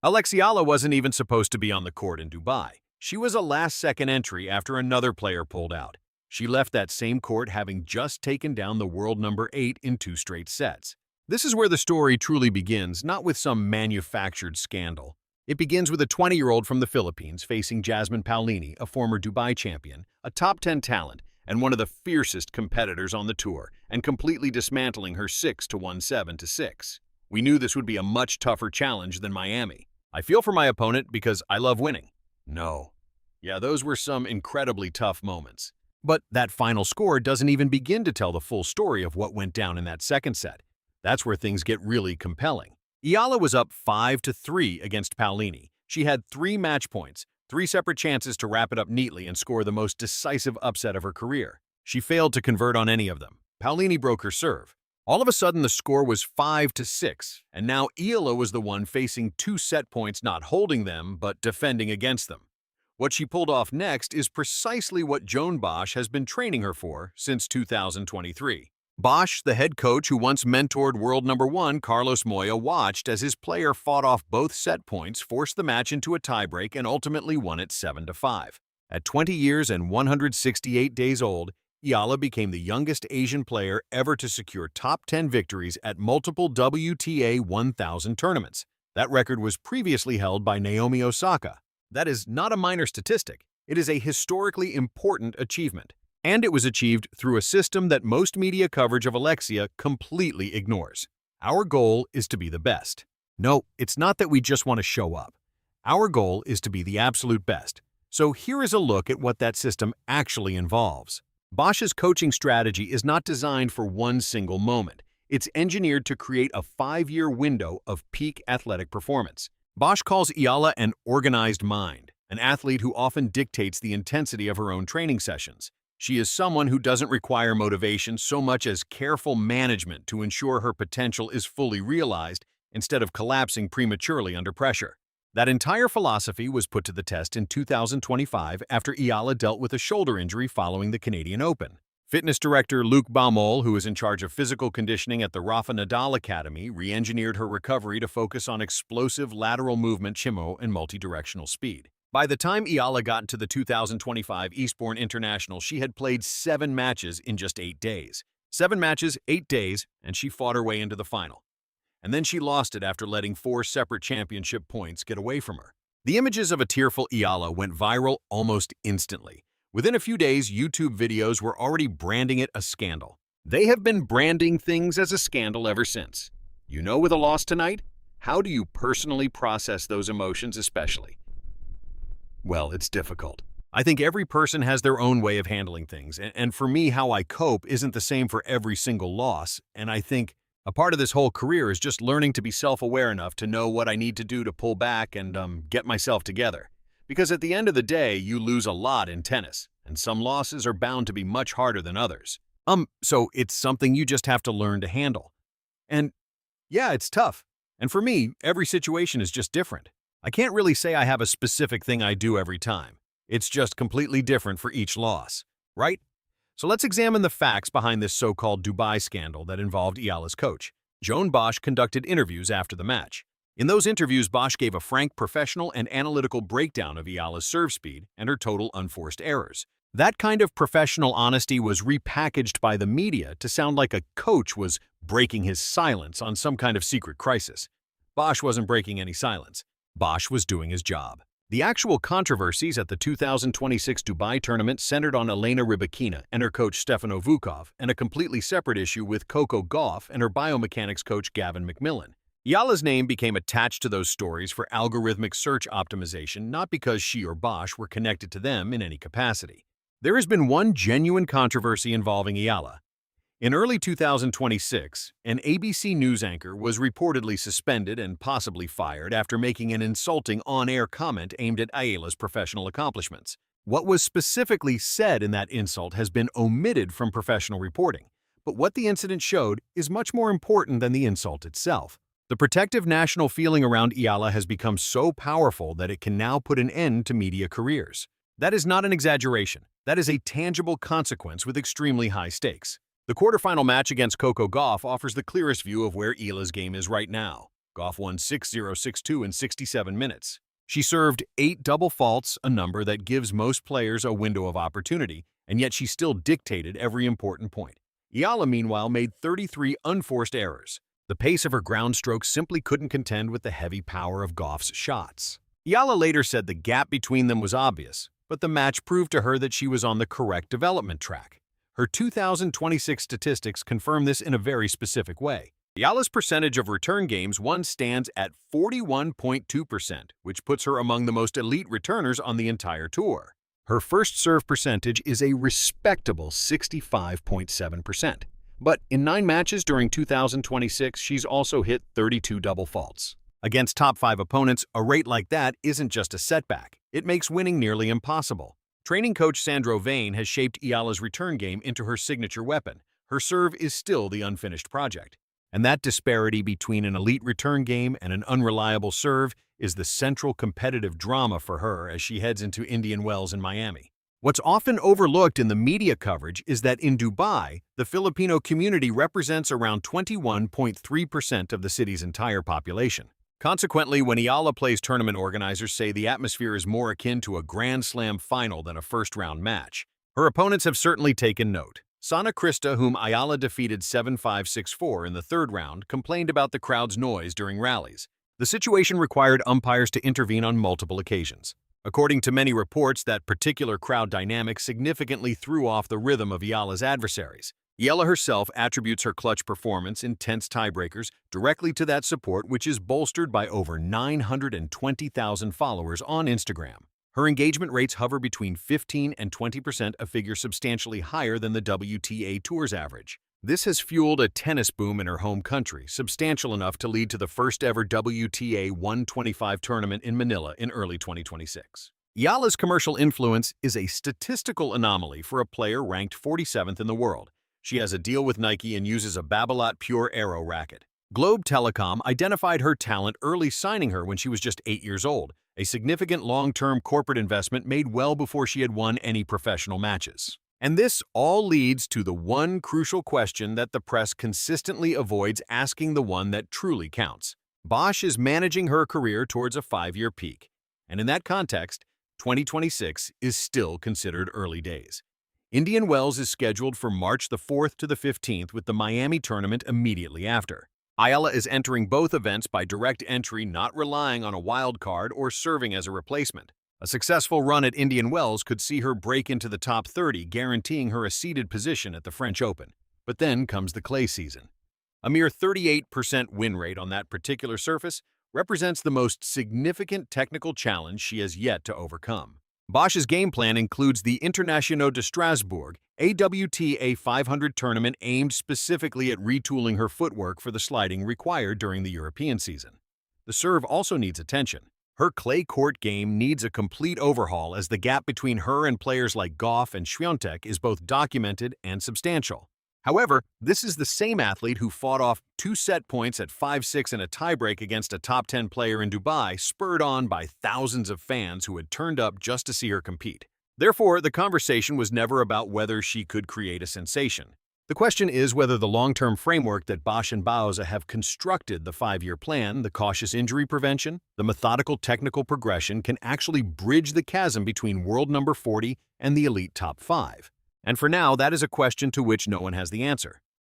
Alex Eala wasn't even supposed to be on the court in Dubai. She was a last-second entry after another player pulled out. She left that same court having just taken down the world number 8 in 2 straight sets. This is where the story truly begins, not with some manufactured scandal. It begins with a 20-year-old from the Philippines facing Jasmine Paolini, a former Dubai champion, a top 10 talent, and one of the fiercest competitors on the tour, and completely dismantling her 6-1 7-6. We knew this would be a much tougher challenge than Miami. I feel for my opponent because I love winning. No. Yeah, those were some incredibly tough moments. But that final score doesn't even begin to tell the full story of what went down in that second set. That's where things get really compelling. Eala was up 5-3 against Paolini. She had 3 match points, 3 separate chances to wrap it up neatly and score the most decisive upset of her career. She failed to convert on any of them. Paolini broke her serve. All of a sudden, the score was 5-6, and now Eala was the one facing 2 set points, not holding them, but defending against them. What she pulled off next is precisely what Joan Bosch has been training her for since 2023. Bosch, the head coach who once mentored world number 1 Carlos Moya, watched as his player fought off both set points, forced the match into a tiebreak, and ultimately won it 7-5. At 20 years and 168 days old, Eala became the youngest Asian player ever to secure top 10 victories at multiple WTA 1000 tournaments. That record was previously held by Naomi Osaka. That is not a minor statistic. It is a historically important achievement. And it was achieved through a system that most media coverage of Alexia completely ignores. Our goal is to be the best. No, it's not that we just want to show up. Our goal is to be the absolute best. So here is a look at what that system actually involves. Bosch's coaching strategy is not designed for one single moment. It's engineered to create a 5-year window of peak athletic performance. Bosch calls Eala an organized mind, an athlete who often dictates the intensity of her own training sessions. She is someone who doesn't require motivation so much as careful management to ensure her potential is fully realized instead of collapsing prematurely under pressure. That entire philosophy was put to the test in 2025 after Eala dealt with a shoulder injury following the Canadian Open. Fitness director Luc Baumol, who is in charge of physical conditioning at the Rafa Nadal Academy, re-engineered her recovery to focus on explosive lateral movement, chimo, and multi-directional speed. By the time Eala got into the 2025 Eastbourne International, she had played 7 matches in just 8 days. 7 matches, 8 days, and she fought her way into the final. And then she lost it after letting 4 separate championship points get away from her. The images of a tearful Eala went viral almost instantly. Within a few days, YouTube videos were already branding it a scandal. They have been branding things as a scandal ever since. You know, with a loss tonight, how do you personally process those emotions especially? Well, it's difficult. I think every person has their own way of handling things, and for me, how I cope isn't the same for every single loss, and I think a part of this whole career is just learning to be self-aware enough to know what I need to do to pull back and get myself together. Because at the end of the day, you lose a lot in tennis, and some losses are bound to be much harder than others. So it's something you just have to learn to handle. And yeah, it's tough. And for me, every situation is just different. I can't really say I have a specific thing I do every time. It's just completely different for each loss, right? So let's examine the facts behind this so-called Dubai scandal that involved Eala's coach. Joan Bosch conducted interviews after the match. In those interviews, Bosch gave a frank, professional, and analytical breakdown of Eala's serve speed and her total unforced errors. That kind of professional honesty was repackaged by the media to sound like a coach was breaking his silence on some kind of secret crisis. Bosch wasn't breaking any silence. Bosch was doing his job. The actual controversies at the 2026 Dubai tournament centered on Elena Rybakina and her coach Stefano Vukov, and a completely separate issue with Coco Gauff and her biomechanics coach Gavin McMillan. Eala's name became attached to those stories for algorithmic search optimization, not because she or Bosch were connected to them in any capacity. There has been one genuine controversy involving Eala. In early 2026, an ABC News anchor was reportedly suspended and possibly fired after making an insulting on-air comment aimed at Eala's professional accomplishments. What was specifically said in that insult has been omitted from professional reporting, but what the incident showed is much more important than the insult itself. The protective national feeling around Eala has become so powerful that it can now put an end to media careers. That is not an exaggeration. That is a tangible consequence with extremely high stakes. The quarterfinal match against Coco Gauff offers the clearest view of where Eala's game is right now. Gauff won 6-0, 6-2 in 67 minutes. She served 8 double faults, a number that gives most players a window of opportunity, and yet she still dictated every important point. Eala, meanwhile, made 33 unforced errors. The pace of her ground strokes simply couldn't contend with the heavy power of Gauff's shots. Eala later said the gap between them was obvious, but the match proved to her that she was on the correct development track. Her 2026 statistics confirm this in a very specific way. Eala's percentage of return games won stands at 41.2%, which puts her among the most elite returners on the entire tour. Her first serve percentage is a respectable 65.7%. But in 9 matches during 2026, she's also hit 32 double faults. Against top 5 opponents, a rate like that isn't just a setback. It makes winning nearly impossible. Training coach Sandro Vane has shaped Eala's return game into her signature weapon. Her serve is still the unfinished project. And that disparity between an elite return game and an unreliable serve is the central competitive drama for her as she heads into Indian Wells in Miami. What's often overlooked in the media coverage is that in Dubai, the Filipino community represents around 21.3% of the city's entire population. Consequently, when Eala plays, tournament organizers say the atmosphere is more akin to a Grand Slam final than a first-round match. Her opponents have certainly taken note. Sana Krista, whom Eala defeated 7-5, 6-4 in the third round, complained about the crowd's noise during rallies. The situation required umpires to intervene on multiple occasions. According to many reports, that particular crowd dynamic significantly threw off the rhythm of Eala's adversaries. Eala herself attributes her clutch performance in tense tiebreakers directly to that support, which is bolstered by over 920,000 followers on Instagram. Her engagement rates hover between 15 and 20%, a figure substantially higher than the WTA Tour's average. This has fueled a tennis boom in her home country, substantial enough to lead to the first-ever WTA 125 tournament in Manila in early 2026. Eala's commercial influence is a statistical anomaly for a player ranked 47th in the world. She has a deal with Nike and uses a Babolat Pure Aero racket. Globe Telecom identified her talent early, signing her when she was just 8 years old, a significant long-term corporate investment made well before she had won any professional matches. And this all leads to the one crucial question that the press consistently avoids asking, the one that truly counts. Bosch is managing her career towards a 5-year peak, and in that context, 2026 is still considered early days. Indian Wells is scheduled for March the 4th to the 15th, with the Miami tournament immediately after. Eala is entering both events by direct entry, not relying on a wild card or serving as a replacement. A successful run at Indian Wells could see her break into the top 30, guaranteeing her a seeded position at the French Open. But then comes the clay season. A mere 38% win rate on that particular surface represents the most significant technical challenge she has yet to overcome. Bosch's game plan includes the International de Strasbourg, a WTA 500 tournament aimed specifically at retooling her footwork for the sliding required during the European season. The serve also needs attention. Her clay court game needs a complete overhaul, as the gap between her and players like Gauff and Swiatek is both documented and substantial. However, this is the same athlete who fought off 2 set points at 5-6 in a tiebreak against a top 10 player in Dubai, spurred on by thousands of fans who had turned up just to see her compete. Therefore, the conversation was never about whether she could create a sensation. The question is whether the long-term framework that Bosch and Bauza have constructed, the 5-year plan, the cautious injury prevention, the methodical technical progression, can actually bridge the chasm between world number 40 and the elite top 5. And for now, that is a question to which no one has the answer.